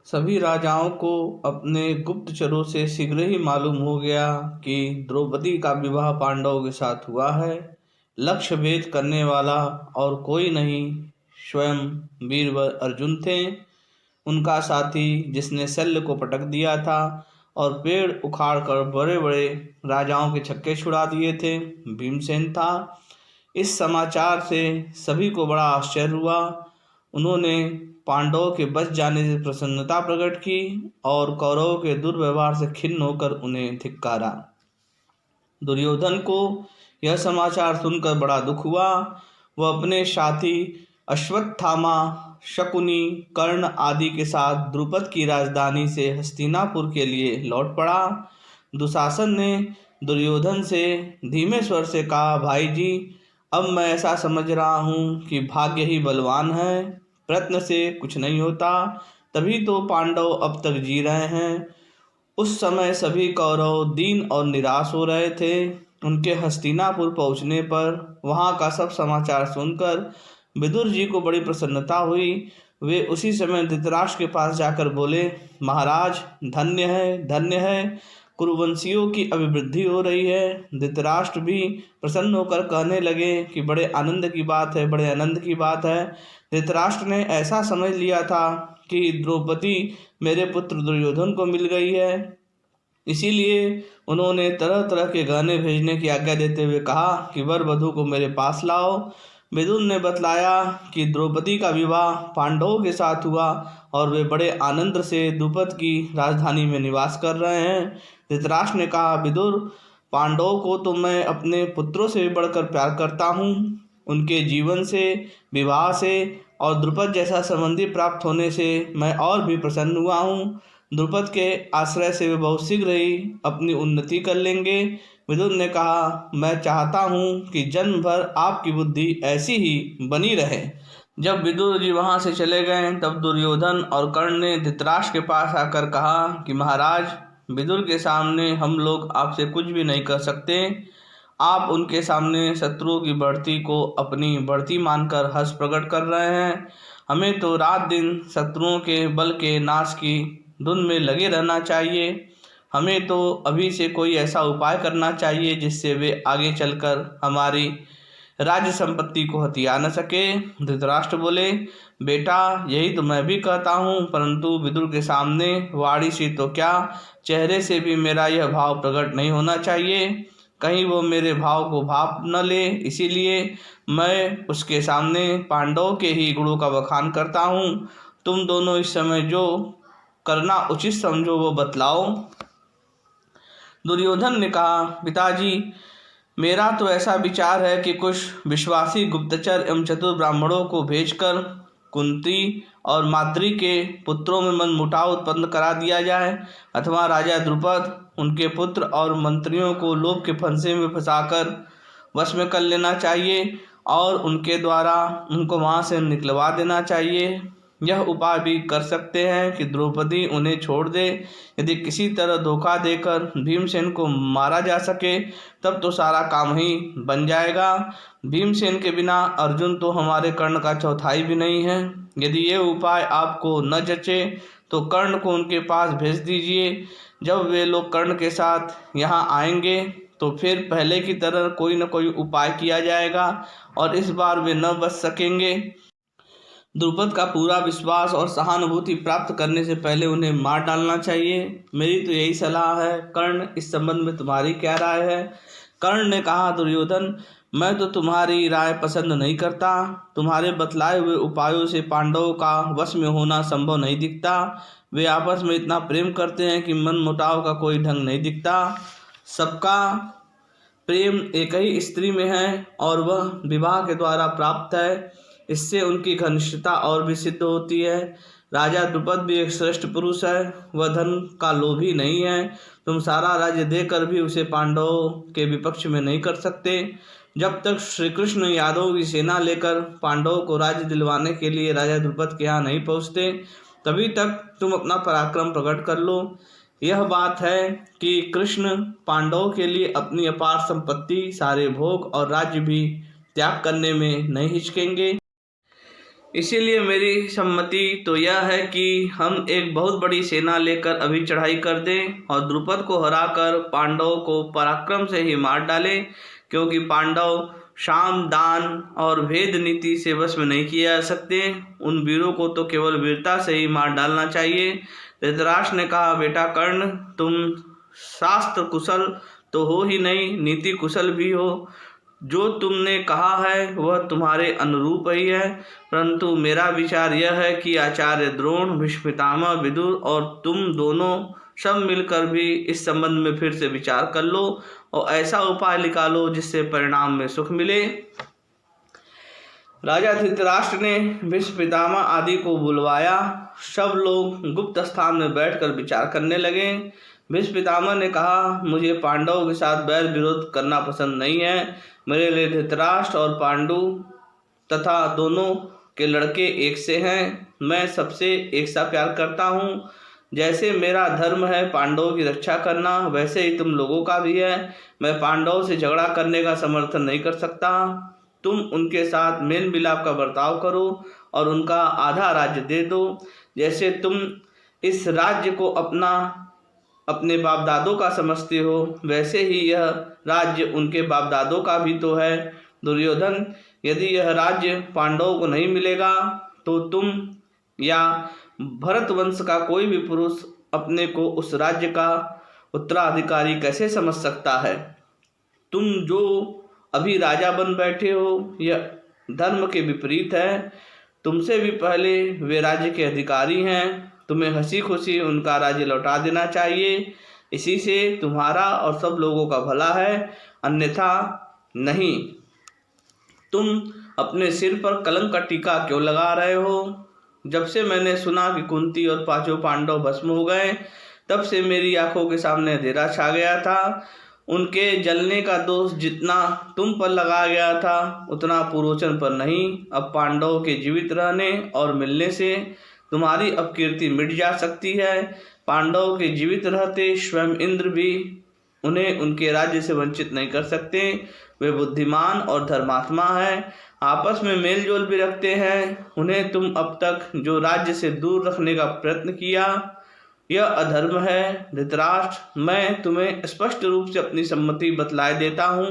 सभी राजाओं को अपने गुप्तचरों से शीघ्र ही मालूम हो गया कि द्रौपदी का विवाह पांडवों के साथ हुआ है। लक्ष्य भेद करने वाला और कोई नहीं, स्वयं वीरवर अर्जुन थे, उनका साथी जिसने शल्य को पटक दिया था और पेड़ उखाड़ कर बड़े बड़े राजाओं के छक्के छुड़ा दिए थे, भीमसेन था। इस समाचार से सभी को बड़ा आश्चर्य हुआ। उन्होंने पांडवों के बच जाने से प्रसन्नता प्रकट की और कौरवों के दुर्व्यवहार से खिन्न होकर उन्हें धिक्कारा। दुर्योधन को यह समाचार सुनकर बड़ा दुख हुआ। वह अपने साथी अश्वत्थामा, शकुनी, कर्ण आदि के साथ द्रुपद की राजधानी से हस्तिनापुर के लिए लौट पड़ा। दुशासन ने दुर्योधन से धीमे स्वर से कहा, भाई जी, अब मैं ऐसा समझ रहा हूँ कि भाग्य ही बलवान है, प्रयत्न से कुछ नहीं होता, तभी तो पांडव अब तक जी रहे हैं। उस समय सभी कौरव दीन और निराश हो रहे थे। उनके हस्तिनापुर पहुंचने पर वहां का सब समाचार सुनकर विदुर जी को बड़ी प्रसन्नता हुई। वे उसी समय धृतराष्ट्र के पास जाकर बोले, महाराज, धन्य है, धन्य है, कुरुवंशियों की अभिवृद्धि हो रही है। धृतराष्ट्र भी प्रसन्न होकर कहने लगे कि बड़े आनंद की बात है, बड़े आनंद की बात है। धृतराष्ट्र ने ऐसा समझ लिया था कि द्रौपदी मेरे पुत्र दुर्योधन को मिल गई है, इसीलिए उन्होंने तरह तरह के गहने भेजने की आज्ञा देते हुए कहा कि वर वधू को मेरे पास लाओ। विदुर ने बतलाया कि द्रौपदी का विवाह पांडवों के साथ हुआ और वे बड़े आनंद से द्रुपद की राजधानी में निवास कर रहे हैं। धृतराष्ट्र ने कहा, विदुर, पांडवों को तो मैं अपने पुत्रों से भी बढ़कर प्यार करता हूँ। उनके जीवन से, विवाह से और द्रुपद जैसा संबंधी प्राप्त होने से मैं और भी प्रसन्न हुआ हूँ। द्रुपद के आश्रय से वे बहुत शीघ्र ही अपनी उन्नति कर लेंगे। विदुर ने कहा, मैं चाहता हूँ कि जन्म भर आपकी बुद्धि ऐसी ही बनी रहे। जब विदुर जी वहाँ से चले गए तब दुर्योधन और कर्ण ने धृतराष्ट्र के पास आकर कहा कि महाराज, विदुर के सामने हम लोग आपसे कुछ भी नहीं कर सकते। आप उनके सामने शत्रुओं की बढ़ती को अपनी बढ़ती मानकर हर्ष प्रकट कर रहे हैं। हमें तो रात दिन शत्रुओं के बल के नाश की धुन में लगे रहना चाहिए। हमें तो अभी से कोई ऐसा उपाय करना चाहिए जिससे वे आगे चलकर हमारी राज्य संपत्ति को हथिया न सके। धृतराष्ट्र बोले, बेटा, यही तो मैं भी कहता हूँ, परंतु विदुर के सामने वाणी से तो क्या, चेहरे से भी मेरा यह भाव प्रकट नहीं होना चाहिए। कहीं वो मेरे भाव को भाप न ले, इसीलिए मैं उसके सामने पांडवों के ही गुणों का बखान करता हूँ। तुम दोनों इस समय जो करना उचित समझो वो बतलाओ। दुर्योधन ने कहा, पिताजी, मेरा तो ऐसा विचार है कि कुछ विश्वासी गुप्तचर एवं चतुर ब्राह्मणों को भेजकर कुंती और माद्री के पुत्रों में मनमुटाव उत्पन्न करा दिया जाए, अथवा राजा द्रुपद उनके पुत्र और मंत्रियों को लोभ के फंदे में फंसाकर वश में कर लेना चाहिए और उनके द्वारा उनको वहां से निकलवा देना चाहिए। यह उपाय भी कर सकते हैं कि द्रौपदी उन्हें छोड़ दे। यदि किसी तरह धोखा देकर भीमसेन को मारा जा सके तब तो सारा काम ही बन जाएगा। भीमसेन के बिना अर्जुन तो हमारे कर्ण का चौथाई भी नहीं है। यदि ये उपाय आपको न जचे तो कर्ण को उनके पास भेज दीजिए। जब वे लोग कर्ण के साथ यहाँ आएंगे तो फिर पहले की तरह कोई न कोई उपाय किया जाएगा और इस बार वे न बच सकेंगे। द्रुपद का पूरा विश्वास और सहानुभूति प्राप्त करने से पहले उन्हें मार डालना चाहिए। मेरी तो यही सलाह है। कर्ण, इस संबंध में तुम्हारी क्या राय है? कर्ण ने कहा, दुर्योधन, मैं तो तुम्हारी राय पसंद नहीं करता। तुम्हारे बतलाए हुए उपायों से पांडवों का वश में होना संभव नहीं दिखता। वे आपस में इतना प्रेम करते हैं कि मन मुटाव का कोई ढंग नहीं दिखता। सबका प्रेम एक ही स्त्री में है और वह विवाह के द्वारा प्राप्त है। इससे उनकी घनिष्ठता और भी सिद्ध होती है। राजा द्रुपद भी एक श्रेष्ठ पुरुष है, वह धन का लोभी नहीं है। तुम सारा राज्य देकर भी उसे पांडवों के विपक्ष में नहीं कर सकते। जब तक श्री कृष्ण यादवों की सेना लेकर पांडवों को राज्य दिलवाने के लिए राजा द्रुपद के यहाँ नहीं पहुँचते, तभी तक तुम अपना पराक्रम प्रकट कर लो। यह बात है कि कृष्ण पांडवों के लिए अपनी अपार संपत्ति, सारे भोग और राज्य भी त्याग करने में नहीं हिचकेंगे। इसीलिए मेरी सम्मति तो यह है कि हम एक बहुत बड़ी सेना लेकर अभी चढ़ाई कर दें और द्रुपद को हराकर पांडवों को पराक्रम से ही मार डालें, क्योंकि पांडव शाम, दान और भेद नीति से वश में नहीं किए जा सकते। उन वीरों को तो केवल वीरता से ही मार डालना चाहिए। धृतराष्ट्र ने कहा, बेटा कर्ण, तुम शास्त्र कुशल तो हो ही नहीं, नीति कुशल भी हो। जो तुमने कहा है वह तुम्हारे अनुरूप ही है, परंतु मेरा विचार यह है कि आचार्य द्रोण, भीष्म पितामह, विदुर और तुम दोनों सब मिलकर भी इस संबंध में फिर से विचार कर लो और ऐसा उपाय निकालो जिससे परिणाम में सुख मिले। राजा धृतराष्ट्र ने भीष्म पितामह आदि को बुलवाया। सब लोग गुप्त स्थान में बैठकर विचार करने लगे। भीष्म पितामह ने कहा, मुझे पांडवों के साथ बैर विरोध करना पसंद नहीं है। मेरे लिए धृतराष्ट्र और पांडु तथा दोनों के लड़के एक से हैं। मैं सबसे एक सा प्यार करता हूँ। जैसे मेरा धर्म है पांडवों की रक्षा करना, वैसे ही तुम लोगों का भी है। मैं पांडवों से झगड़ा करने का समर्थन नहीं कर सकता। तुम उनके साथ मेल मिलाप का बर्ताव करो और उनका आधा राज्य दे दो। जैसे तुम इस राज्य को अपने बाप दादों का समझते हो, वैसे ही यह राज्य उनके बाप दादों का भी तो है। दुर्योधन, यदि यह राज्य पांडवों को नहीं मिलेगा तो तुम या भरत वंश का कोई भी पुरुष अपने को उस राज्य का उत्तराधिकारी कैसे समझ सकता है? तुम जो अभी राजा बन बैठे हो, यह धर्म के विपरीत है। तुमसे भी पहले वे राज्य के अधिकारी हैं। तुम्हें हंसी खुशी उनका राज्य लौटा देना चाहिए। इसी से तुम्हारा और सब लोगों का भला है, अन्यथा नहीं। तुम अपने सिर पर कलंक का टीका क्यों लगा रहे हो? जब से मैंने सुना कि कुंती और पांचों पांडव भस्म हो गए, तब से मेरी आंखों के सामने अंधेरा छा गया था। उनके जलने का दोष जितना तुम पर लगाया गया था, उतना पुरोचन पर नहीं। अब पांडवों के जीवित रहने और मिलने से तुम्हारी अपकीर्ति मिट जा सकती है। पांडवों के जीवित रहते स्वयं इंद्र भी उन्हें उनके राज्य से वंचित नहीं कर सकते। वे बुद्धिमान और धर्मात्मा हैं, आपस में मेल जोल भी रखते हैं। उन्हें तुम अब तक जो राज्य से दूर रखने का प्रयत्न किया, यह अधर्म है। धृतराष्ट्र, मैं तुम्हें स्पष्ट रूप से अपनी सम्मति बतलाए देता हूँ।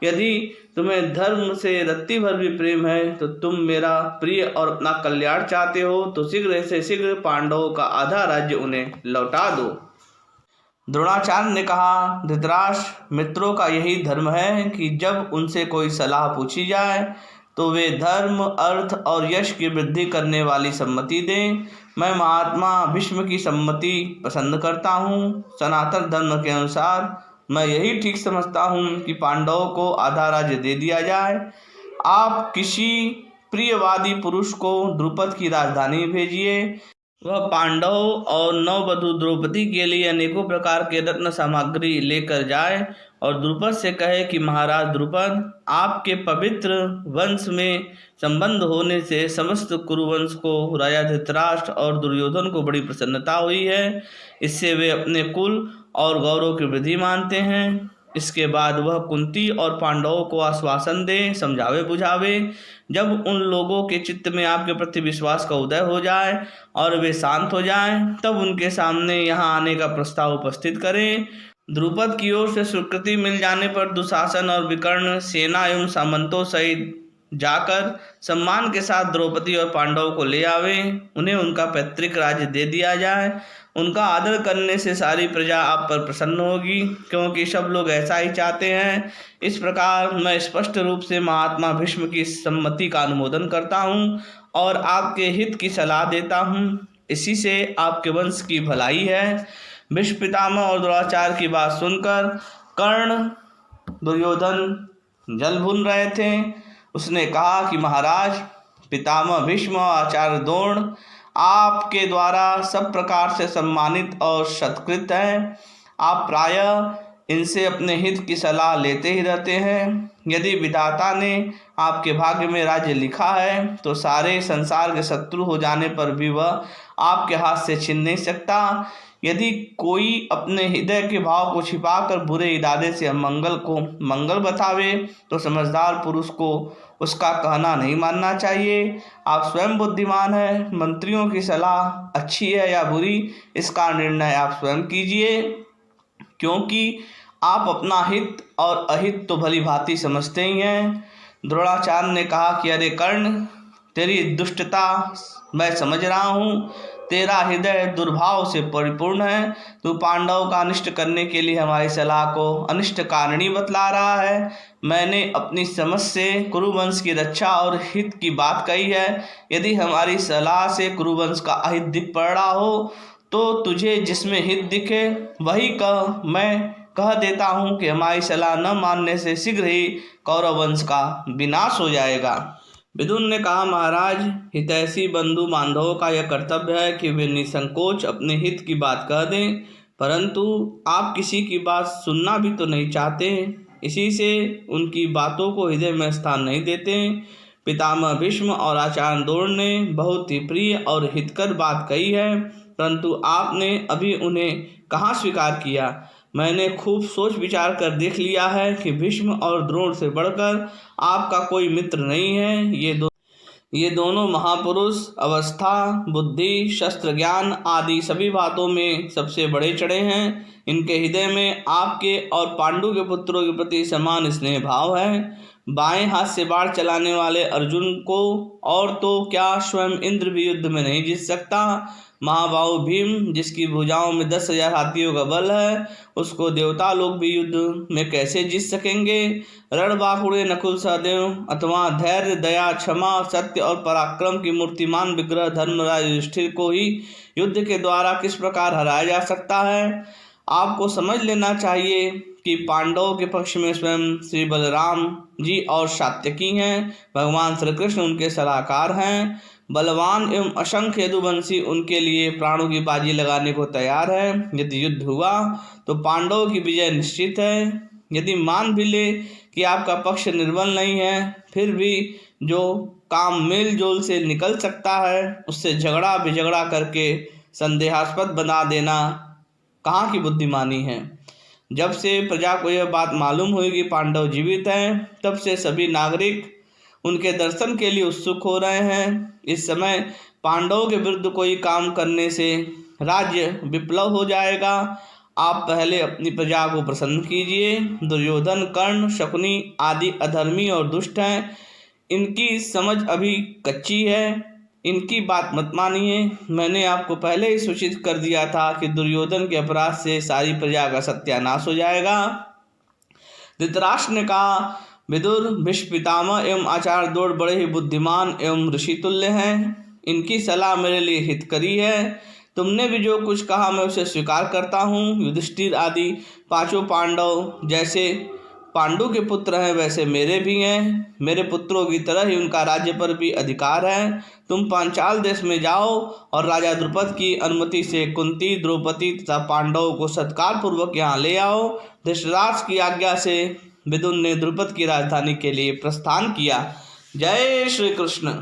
यदि तुम्हें धर्म से रत्ती भर भी प्रेम है, तो तुम मेरा प्रिय और अपना कल्याण चाहते हो, तो शीघ्र से शीघ्र पांडवों का आधा राज्य उन्हें लौटा दो। द्रोणाचार्य ने कहा, धृतराष्ट्र, मित्रों का यही धर्म है कि जब उनसे कोई सलाह पूछी जाए तो वे धर्म, अर्थ और यश की वृद्धि करने वाली सम्मति दें। मैं महात्मा भीष्म की सम्मति पसंद करता हूँ। सनातन धर्म के अनुसार मैं यही ठीक समझता हूँ कि पांडवों को आधा राज्य दे दिया जाए। आप किसी प्रियवादी पुरुष को द्रुपद की राजधानी भेजिए। वह पांडव और नववधु द्रौपदी के लिए अनेकों प्रकार के रत्न सामग्री लेकर जाए और द्रुपद से कहे कि महाराज द्रुपद, आपके पवित्र वंश में संबंध होने से समस्त कुरुवंश को, राजा धृतराष्ट्र और दुर्योधन को बड़ी प्रसन्नता हुई है। इससे वे अपने कुल और गौरव की वृद्धि मानते हैं। इसके बाद वह कुंती और पांडवों को आश्वासन दे, समझावे बुझावे। जब उन लोगों के चित्त में आपके प्रति विश्वास का उदय हो जाए और वे शांत हो जाएं, तब उनके सामने यहाँ आने का प्रस्ताव उपस्थित करें। द्रुपद की ओर से स्वीकृति मिल जाने पर दुशासन और विकर्ण सेना एवं सामंतों सहित जाकर सम्मान के साथ द्रौपदी और पांडवों को ले आवे। उन्हें उनका पैतृक राज्य दे दिया जाए। उनका आदर करने से सारी प्रजा आप पर प्रसन्न होगी, क्योंकि सब लोग ऐसा ही चाहते हैं। इस प्रकार मैं स्पष्ट रूप से महात्मा भीष्म की सम्मति का अनुमोदन करता हूँ और आपके हित की सलाह देता हूँ। इसी से आपके वंश की भलाई है। भीष्म पितामह और द्रोणाचार्य की बात सुनकर कर्ण, दुर्योधन जल भून रहे थे। उसने कहा कि महाराज, पितामह भीष्म और आचार्य द्रोण आपके द्वारा सब प्रकार से सम्मानित और सत्कृत हैं। आप प्रायः इनसे अपने हित की सलाह लेते ही रहते हैं। यदि विधाता ने आपके भाग्य में राज्य लिखा है तो सारे संसार के शत्रु हो जाने पर भी वह आपके हाथ से छीन नहीं सकता। यदि कोई अपने हृदय के भाव को छिपाकर बुरे इरादे से मंगल को मंगल बतावे तो समझदार पुरुष को उसका कहना नहीं मानना चाहिए। आप स्वयं बुद्धिमान हैं, मंत्रियों की सलाह अच्छी है या बुरी इसका निर्णय आप स्वयं कीजिए, क्योंकि आप अपना हित और अहित तो भली भांति समझते ही हैं। द्रोणाचार्य ने कहा कि अरे कर्ण, तेरी दुष्टता मैं समझ रहा हूँ, तेरा हृदय दुर्भाव से परिपूर्ण है। तू पांडवों का अनिष्ट करने के लिए हमारी सलाह को अनिष्ट कारिणी बतला रहा है। मैंने अपनी समझ से कुरुवंश की रक्षा और हित की बात कही है। यदि हमारी सलाह से कुरुवंश का अहित दिख पड़ रहा हो तो तुझे जिसमें हित दिखे वही कह। मैं कह देता हूँ कि हमारी सलाह न मानने से शीघ्र ही कौरव वंश का विनाश हो जाएगा। विदुर ने कहा, महाराज, हितैषी बंधु बांधवों का यह कर्तव्य है कि वे निसंकोच अपने हित की बात कह दें, परंतु आप किसी की बात सुनना भी तो नहीं चाहते, इसी से उनकी बातों को हृदय में स्थान नहीं देते। पितामह भीष्म और आचार्य द्रोण ने बहुत ही प्रिय और हितकर बात कही है, परंतु आपने अभी उन्हें कहाँ स्वीकार किया। मैंने खूब सोच विचार कर देख लिया है कि भीष्म और द्रोण से बढ़कर आपका कोई मित्र नहीं है। ये दोनों महापुरुष अवस्था, बुद्धि, शस्त्र ज्ञान आदि सभी बातों में सबसे बड़े चढ़े हैं। इनके हृदय में आपके और पांडु के पुत्रों के प्रति समान स्नेह भाव है। बाएं हाथ से बाण चलाने वाले अर्जुन को और तो क्या स्वयं इंद्र भी युद्ध में नहीं जीत सकता। महाबाहु भीम, जिसकी भुजाओं में 10,000 हाथियों का बल है, उसको देवता लोग भी युद्ध में कैसे जीत सकेंगे। रणबांकुड़े नकुल सहदेव अथवा धैर्य, दया, क्षमा, सत्य और पराक्रम की मूर्तिमान विग्रह धर्मराज युधिष्ठिर को ही युद्ध के द्वारा किस प्रकार हराया जा सकता है। आपको समझ लेना चाहिए कि पांडवों के पक्ष में स्वयं श्री बलराम जी और सात्यकी हैं। भगवान श्री कृष्ण उनके सलाहकार हैं। बलवान एवं असंख्य यदुवंशी उनके लिए प्राणों की बाजी लगाने को तैयार है। यदि युद्ध हुआ तो पांडवों की विजय निश्चित है। यदि मान भी ले कि आपका पक्ष निर्बल नहीं है, फिर भी जो काम मेल जोल से निकल सकता है उससे झगड़ा बिझगड़ा करके संदेहास्पद बना देना कहाँ की बुद्धिमानी है। जब से प्रजा को यह बात मालूम हुई कि पांडव जीवित हैं, तब से सभी नागरिक उनके दर्शन के लिए उत्सुक हो रहे हैं। इस समय पांडवों के विरुद्ध कोई काम करने से राज्य विप्लव हो जाएगा। आप पहले अपनी प्रजा को प्रसन्न कीजिए। दुर्योधन, कर्ण, शकुनी आदि अधर्मी और दुष्ट हैं। इनकी समझ अभी कच्ची है, इनकी बात मत मानिए। मैंने आपको पहले ही सूचित कर दिया था कि दुर्योधन के अपराध से सारी प्रजा का सत्यानाश हो जाएगा। धृतराष्ट्र ने कहा, विदुर, भीष्म पितामह एवं आचार्य द्रोण बड़े ही बुद्धिमान एवं ऋषि तुल्य हैं। इनकी सलाह मेरे लिए हितकरी है। तुमने भी जो कुछ कहा मैं उसे स्वीकार करता हूँ। युधिष्ठिर आदि पांचों पांडव जैसे पांडु के पुत्र हैं वैसे मेरे भी हैं। मेरे पुत्रों की तरह ही उनका राज्य पर भी अधिकार है। तुम पांचाल देश में जाओ और राजा द्रुपद की अनुमति से कुंती, द्रौपदी तथा पांडवों को सत्कार पूर्वक यहाँ ले आओ। धृतराष्ट्र की आज्ञा से विदुर ने द्रुपद की राजधानी के लिए प्रस्थान किया। जय श्री कृष्ण।